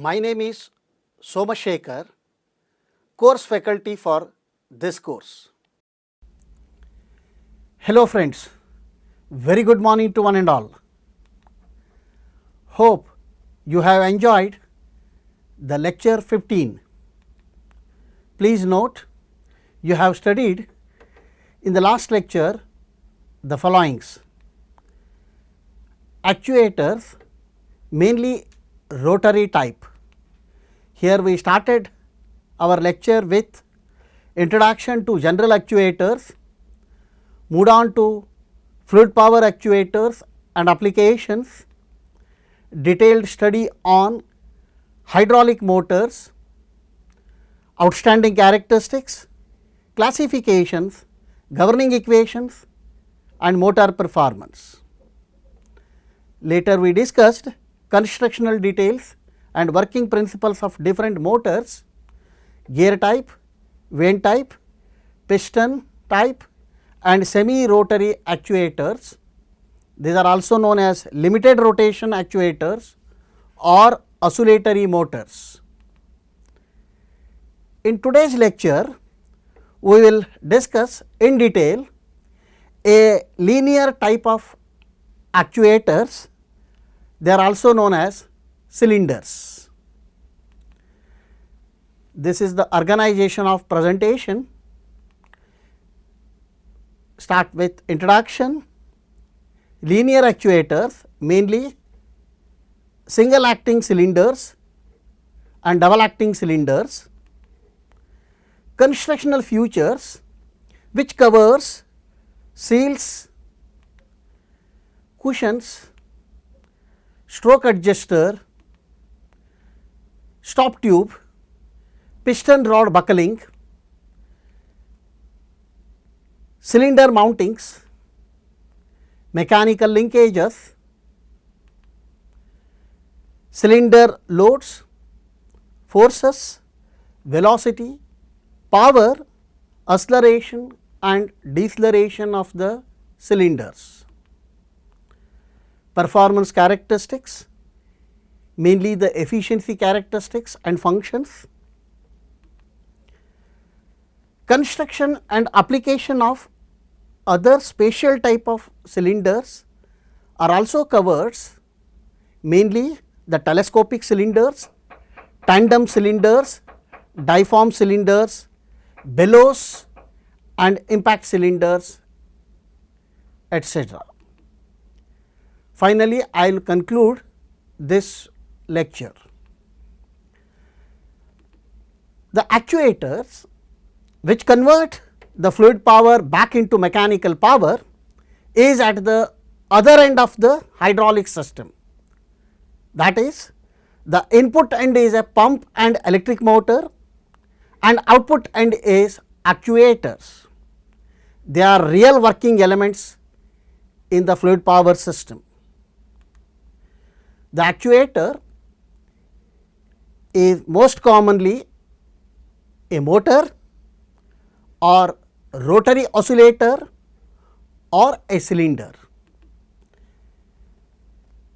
My name is Somashekar, course faculty for this course. Hello friends, very good morning to one and all. Hope you have enjoyed the lecture 15. Please note, you have studied in the last lecture the followings: actuators, mainly rotary type. Here we started our lecture with introduction to general actuators, moved on to fluid power actuators and applications, detailed study on hydraulic motors, outstanding characteristics, classifications, governing equations and motor performance. Later we discussed constructional details and working principles of different motors, gear type, vane type, piston type and semi-rotary actuators. These are also known as limited rotation actuators or oscillatory motors. In today's lecture, we will discuss in detail a linear type of actuators. They are also known as cylinders. This is the organization of presentation. Start with introduction. Linear actuators, mainly single acting cylinders and double acting cylinders. Constructional features, which covers seals, cushions, stroke adjuster, stop tube, piston rod buckling, cylinder mountings, mechanical linkages, cylinder loads, forces, velocity, power, acceleration and deceleration of the cylinders. Performance characteristics, mainly the efficiency characteristics and functions. Construction and application of other special type of cylinders are also covered, mainly the telescopic cylinders, tandem cylinders, diaphragm cylinders, bellows and impact cylinders, etc. Finally, I will conclude this lecture. The actuators which convert the fluid power back into mechanical power is at the other end of the hydraulic system. That is, the input end is a pump and electric motor and output end is actuators. They are real working elements in the fluid power system. The actuator is most commonly a motor or rotary oscillator or a cylinder.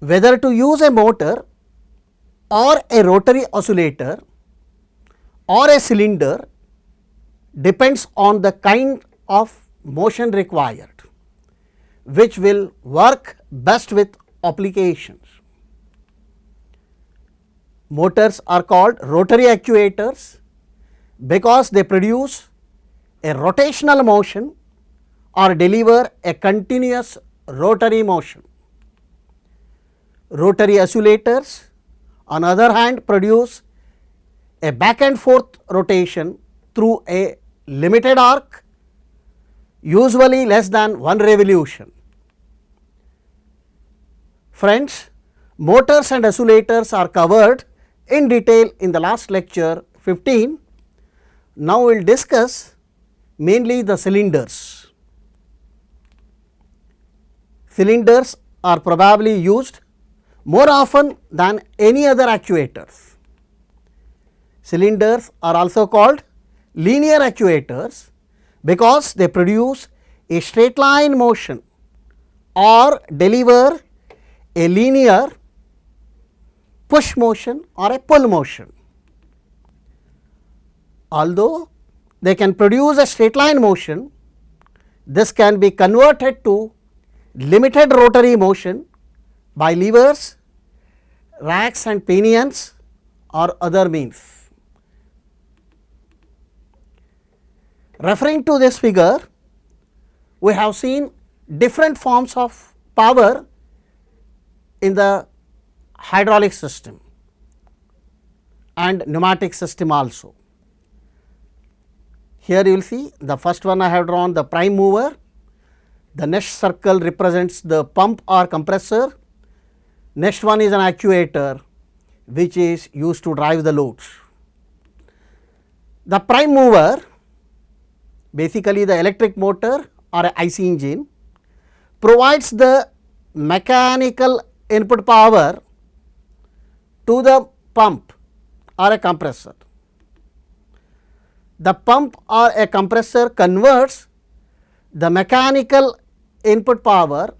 Whether to use a motor or a rotary oscillator or a cylinder depends on the kind of motion required, which will work best with applications. Motors are called rotary actuators because they produce a rotational motion or deliver a continuous rotary motion. Rotary oscillators on the other hand produce a back and forth rotation through a limited arc, usually less than 1 revolution. Friends, motors and oscillators are covered in detail in the last lecture 15. Now we will discuss mainly the cylinders. Cylinders are probably used more often than any other actuators. Cylinders are also called linear actuators because they produce a straight line motion or deliver a linear push motion or a pull motion. Although they can produce a straight line motion, this can be converted to limited rotary motion by levers, racks and pinions or other means. Referring to this figure, we have seen different forms of power in the hydraulic system and pneumatic system also. Here you will see the first one I have drawn the prime mover, the next circle represents the pump or compressor, next one is an actuator which is used to drive the loads. The prime mover, basically the electric motor or a IC engine, provides the mechanical input power to the pump or a compressor. The pump or a compressor converts the mechanical input power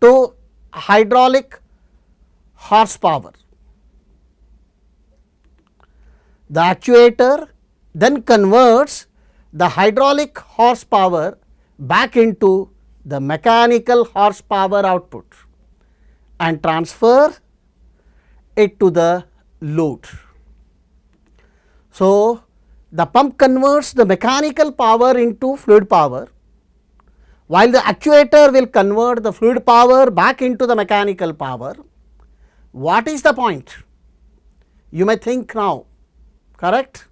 to hydraulic horsepower. The actuator then converts the hydraulic horsepower back into the mechanical horsepower output and transfer it to the load. So, the pump converts the mechanical power into fluid power, while the actuator will convert the fluid power back into the mechanical power. What is the point? You may think now, correct?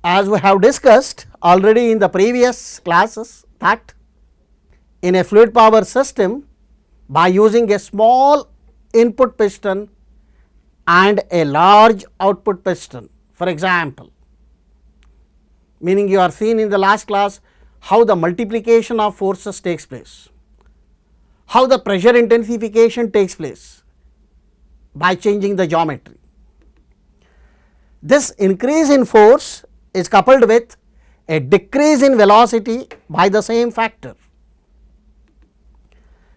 As we have discussed already in the previous classes that in a fluid power system, by using a small input piston and a large output piston, for example, meaning you are seen in the last class how the multiplication of forces takes place, how the pressure intensification takes place by changing the geometry. This increase in force is coupled with a decrease in velocity by the same factor.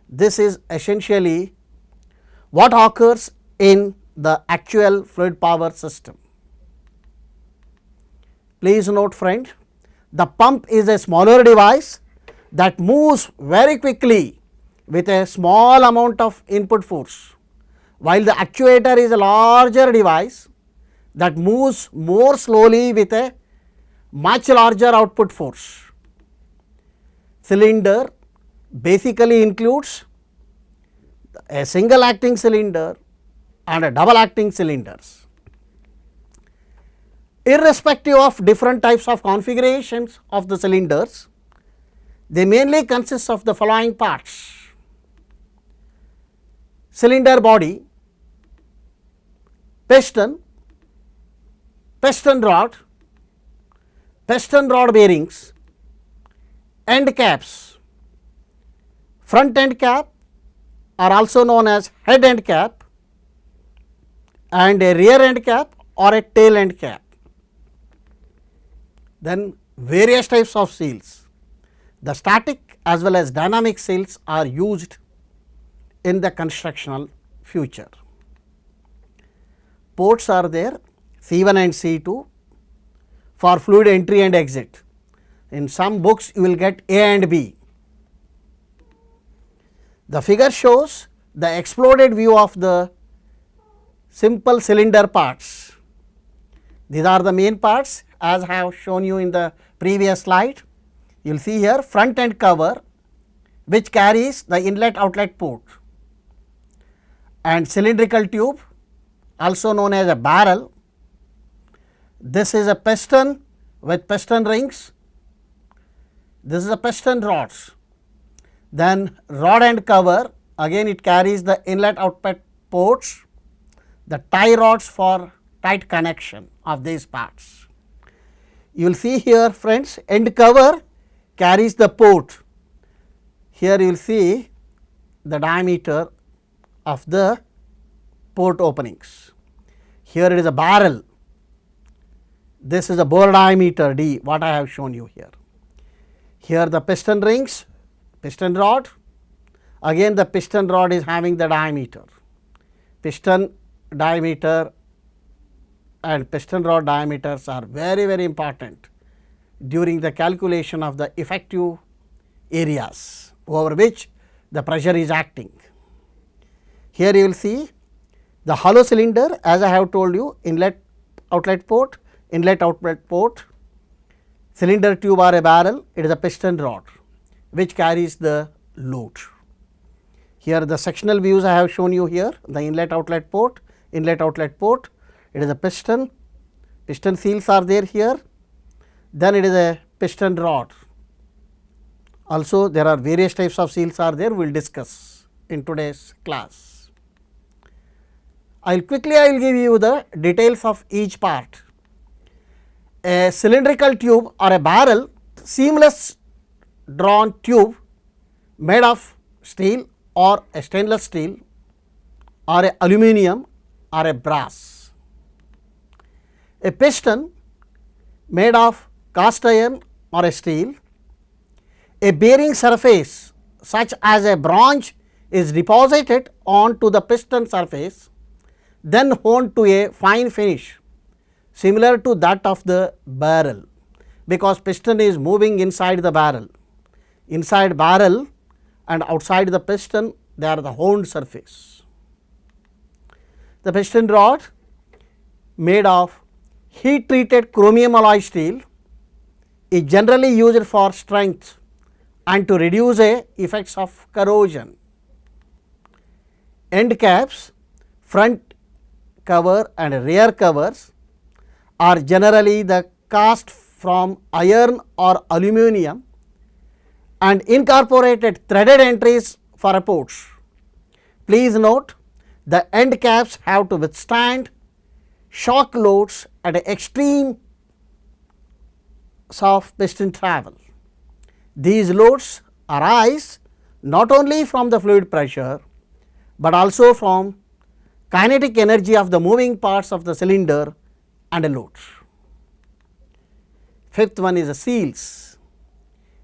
This is essentially what occurs in the actual fluid power system. Please note friend, the pump is a smaller device that moves very quickly with a small amount of input force, while the actuator is a larger device that moves more slowly with a much larger output force. Cylinder basically includes a single acting cylinder and a double acting cylinders. Irrespective of different types of configurations of the cylinders, they mainly consist of the following parts: cylinder body, piston, piston rod bearings, end caps. Front end cap are also known as head end cap and a rear end cap or a tail end cap. Then various types of seals. The static as well as dynamic seals are used in the constructional future. Ports are there C1 and C2 for fluid entry and exit. In some books you will get A and B. The figure shows the exploded view of the simple cylinder parts. These are the main parts as I have shown you in the previous slide. You will see here front end cover which carries the inlet outlet port, and cylindrical tube also known as a barrel. This is a piston with piston rings, this is a piston rods. Then rod end cover, again it carries the inlet outlet ports, the tie rods for tight connection of these parts. You will see here friends, end cover carries the port. Here you will see the diameter of the port openings. Here it is a barrel, this is a bore diameter D, what I have shown you here. Here the piston rings, piston rod, again the piston rod is having the diameter. piston diameter and piston rod diameters are very important during the calculation of the effective areas over which the pressure is acting. Here you will see the hollow cylinder, as I have told you, inlet outlet port, cylinder tube or a barrel, it is a piston rod which carries the load. Here the sectional views I have shown you here, the inlet outlet port, it is a piston seals are there here, then it is a piston rod. Also there are various types of seals are there, we will discuss in today's class. I will give you the details of each part. A cylindrical tube or a barrel, seamless drawn tube made of steel or a stainless steel or a aluminum or a brass. A piston made of cast iron or a steel. A bearing surface such as a bronze is deposited onto the piston surface, then honed to a fine finish similar to that of the barrel, because piston is moving inside the barrel. Inside barrel and outside the piston they are the honed surface. The piston rod made of heat treated chromium alloy steel is generally used for strength and to reduce effects of corrosion. End caps, front cover and rear covers are generally the cast from iron or aluminum and incorporated threaded entries for approach. Please note, the end caps have to withstand shock loads at extreme of piston travel. These loads arise not only from the fluid pressure, but also from kinetic energy of the moving parts of the cylinder and a load. Fifth one is the seals,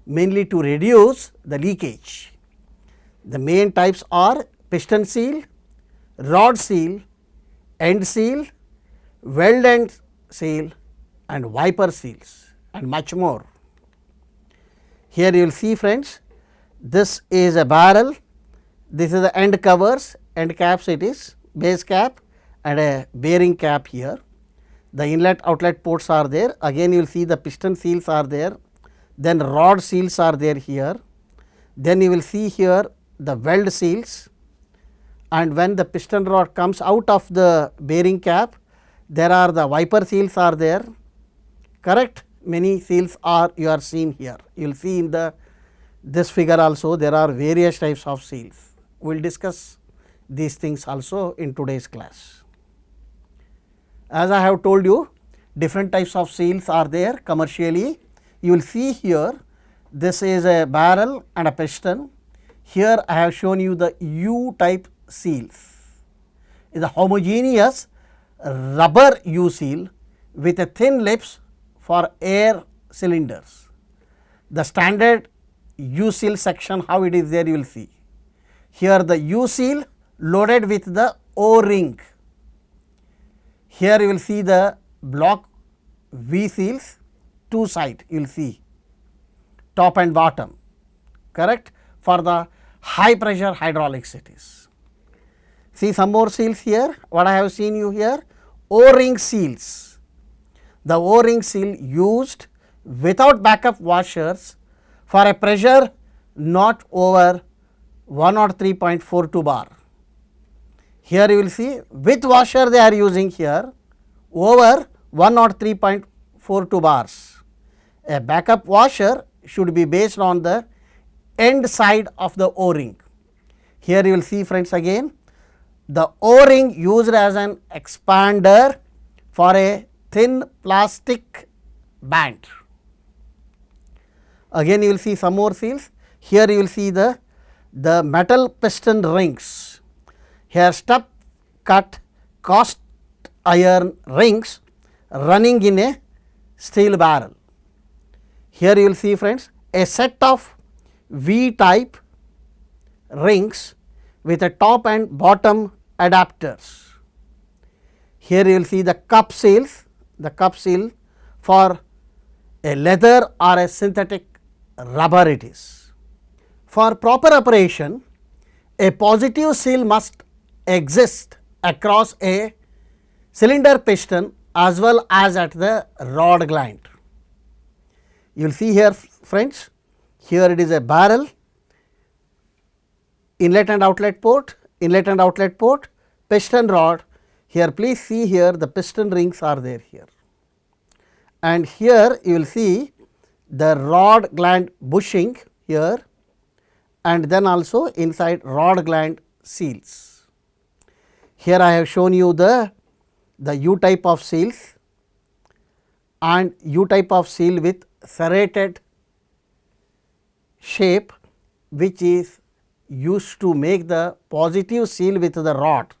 mainly to reduce the leakage. The main types are piston seal, rod seal, end seal, weld end seal and wiper seals and much more. Here you will see friends, this is a barrel, this is the end covers, end caps it is, base cap and a bearing cap here. The inlet outlet ports are there, again you will see the piston seals are there, then rod seals are there here, then you will see here the weld seals, and when the piston rod comes out of the bearing cap, there are the wiper seals are there, correct. Many seals are you are seen here. You will see in this figure also there are various types of seals. We will discuss these things also in today's class. As I have told you, different types of seals are there commercially. You will see here, this is a barrel and a piston. Here I have shown you the U type seals. It is a homogeneous rubber U seal with a thin lips for air cylinders. The standard U seal section, how it is there you will see. Here the U seal loaded with the O ring. Here you will see the block V seals, two side you will see, top and bottom, correct, for the high pressure hydraulics it is. See some more seals here, what I have seen you here, O ring seals. The O ring seal used without backup washers for a pressure not over 103.42 bar. Here you will see with washer they are using here over 103.42 bars. A backup washer should be based on the end side of the O ring. Here you will see friends again the O ring used as an expander for a thin plastic band. Again you will see some more seals. Here you will see the metal piston rings. Here step cut cast iron rings running in a steel barrel. Here you will see friends a set of V type rings with a top and bottom adapters. Here you will see the cup seals, the cup seal for a leather or a synthetic rubber it is. For proper operation, a positive seal must exist across a cylinder piston as well as at the rod gland. You will see here friends, here it is a barrel, inlet and outlet port, piston rod. Here please see here the piston rings are there here, and here you will see the rod gland bushing here, and then also inside rod gland seals. Here I have shown you the U type of seals and U type of seal with serrated shape, which is used to make the positive seal with the rod.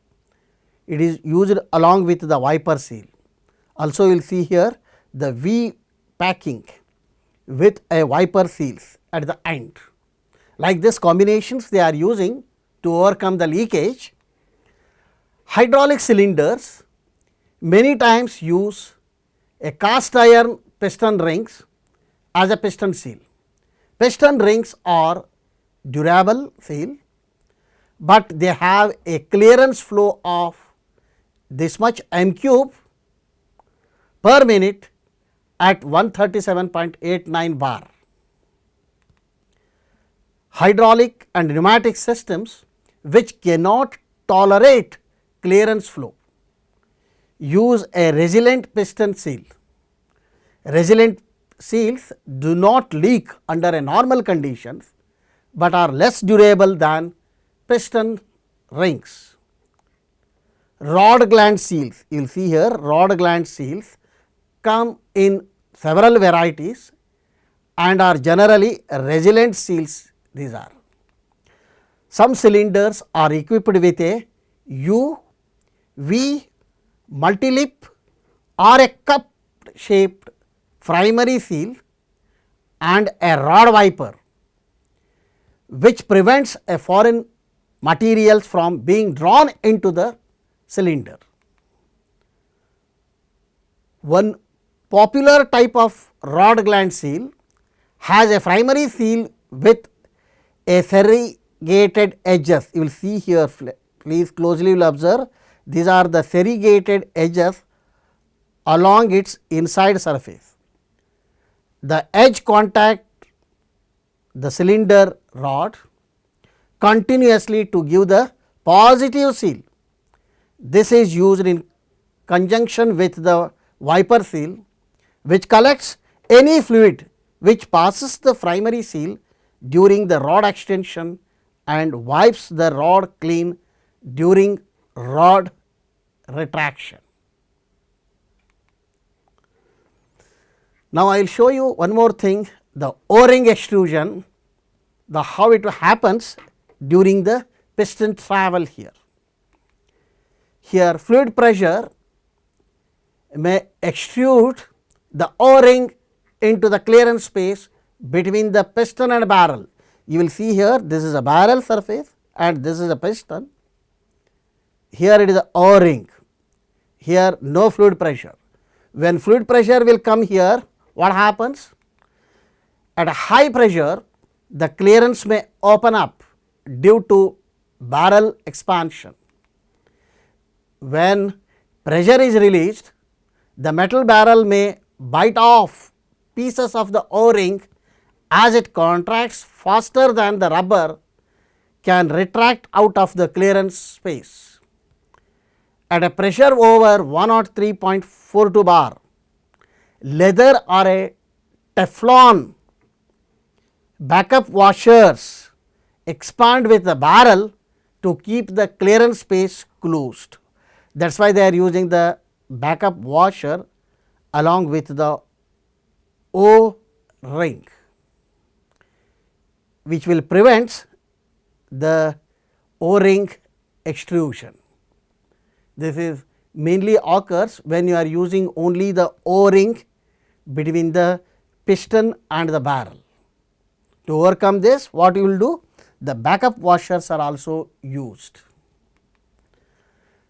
It is used along with the wiper seal. Also you will see here the V packing with a wiper seals at the end. Like this combinations they are using to overcome the leakage. Hydraulic cylinders many times use a cast iron piston rings as a piston seal. Piston rings are durable seal, but they have a clearance flow of this much m cube per minute at 137.89 bar. Hydraulic and pneumatic systems which cannot tolerate clearance flow use a resilient piston seal. Resilient seals do not leak under a normal conditions, but are less durable than piston rings. Rod gland seals, you will see here rod gland seals come in several varieties and are generally resilient seals. These are some cylinders are equipped with a U, V, multi-lip or a cup shaped primary seal and a rod wiper, which prevents a foreign materials from being drawn into the cylinder. One popular type of rod gland seal has a primary seal with a serrated edges. You will see here, please closely will observe, these are the serrated edges along its inside surface. The edge contact the cylinder rod continuously to give the positive seal. This is used in conjunction with the wiper seal, which collects any fluid which passes the primary seal during the rod extension and wipes the rod clean during rod retraction. Now, I will show you one more thing, the O-ring extrusion, the how it happens during the piston travel here. Here fluid pressure may extrude the O-ring into the clearance space between the piston and barrel. You will see here this is a barrel surface and this is a piston. Here it is a O-ring, here no fluid pressure. When fluid pressure will come here, what happens? At a high pressure, the clearance may open up due to barrel expansion. When pressure is released, the metal barrel may bite off pieces of the O-ring as it contracts faster than the rubber can retract out of the clearance space. At a pressure over 103.42 bar, leather or a Teflon backup washers expand with the barrel to keep the clearance space closed. That is why they are using the backup washer along with the O-ring, which will prevent the O-ring extrusion. This is mainly occurs when you are using only the O-ring between the piston and the barrel. To overcome this, what you will do? The backup washers are also used.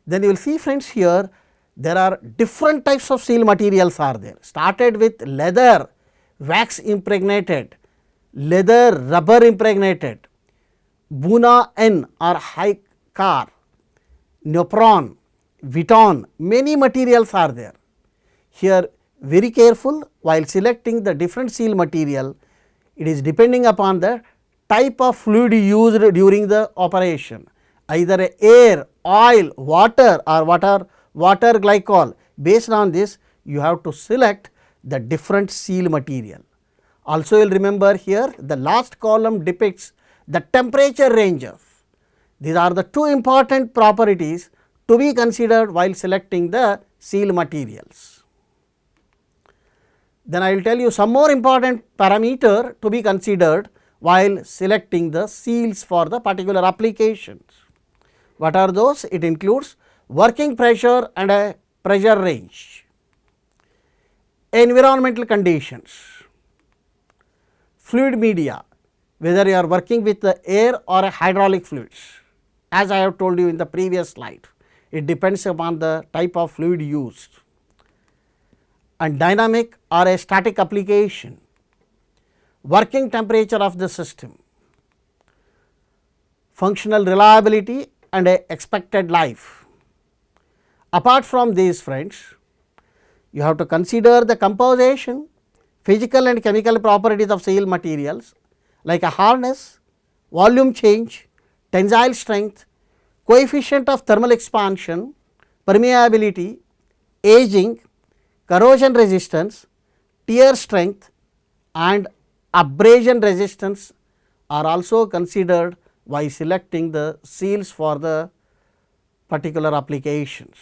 Then you will see friends here there are different types of seal materials are there, started with leather, wax impregnated, leather rubber impregnated, Buna N or high car, Neopron, Viton, many materials are there. Here very careful while selecting the different seal material, it is depending upon the type of fluid used during the operation, either air, oil, water or water glycol. Based on this you have to select the different seal material. Also you will remember here the last column depicts the temperature ranges. These are the two important properties to be considered while selecting the seal materials. Then I will tell you some more important parameter to be considered while selecting the seals for the particular applications. What are those? It includes working pressure and a pressure range, environmental conditions, fluid media, whether you are working with the air or a hydraulic fluids. As I have told you in the previous slide, it depends upon the type of fluid used, and dynamic or a static application, working temperature of the system, functional reliability and a expected life. Apart from these friends, you have to consider the composition, physical and chemical properties of seal materials like a hardness, volume change, tensile strength, coefficient of thermal expansion, permeability, aging, corrosion resistance, tear strength and abrasion resistance are also considered while selecting the seals for the particular applications.